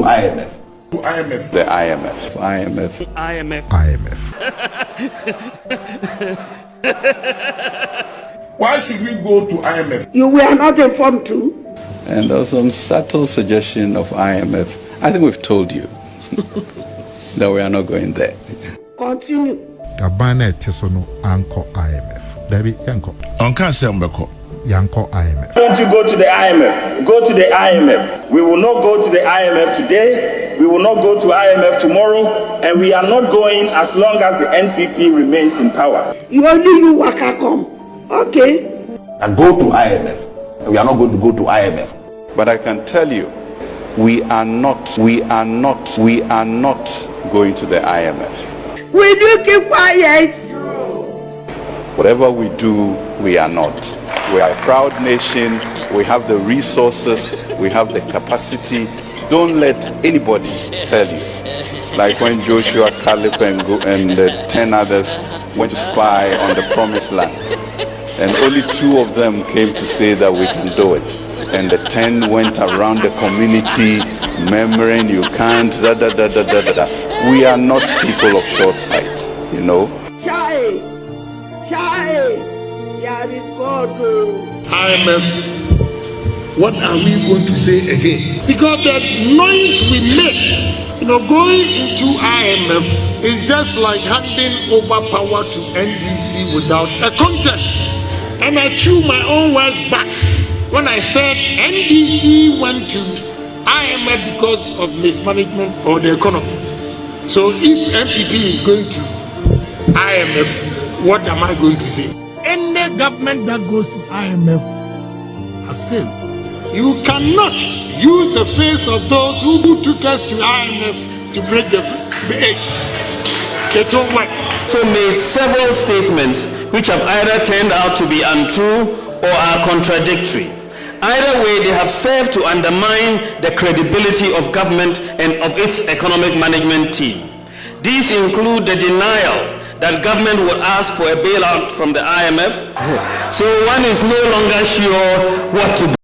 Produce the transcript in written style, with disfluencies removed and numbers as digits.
IMF. To IMF. The IMF. IMF. Why should we go to IMF? You were not informed too? And there's some subtle suggestion of IMF. I think we've told you that we are not going there. Continue. Gabana Tesono Anko IMF. David Yanko. Uncle Sembeko. Yanko IMF. Don't you go to the IMF? Go to the IMF. We will not go to the IMF today. We will not go to IMF tomorrow. And we are not going as long as the NPP remains in power. You waka come. Okay. And go to IMF. We are not going to go to IMF. But I can tell you, we are not going to the IMF. Will you keep quiet? Whatever we do, we are not. We are a proud nation. We have the resources. We have the capacity. Don't let anybody tell you. Like when Joshua, Caleb, and the 10 others went to spy on the promised land. And only 2 of them came to say that we can do it. And the 10 went around the community murmuring, you can't, da da da da da da. We are not people of short sight, you know. Chai, yeah, this God. IMF. What are we going to say again? Because the noise we make, going into IMF is just like handing over power to NDC without a contest. And I chew my own words back when I said NDC went to IMF because of mismanagement of the economy. So if MPP is going to IMF, what am I going to say? Any government that goes to IMF has failed. You cannot use the face of those who took us to IMF to break the eight. They don't work. So made several statements which have either turned out to be untrue or are contradictory. Either way, they have served to undermine the credibility of government and of its economic management team. These include the denial that government would ask for a bailout from the IMF. So one is no longer sure what to do.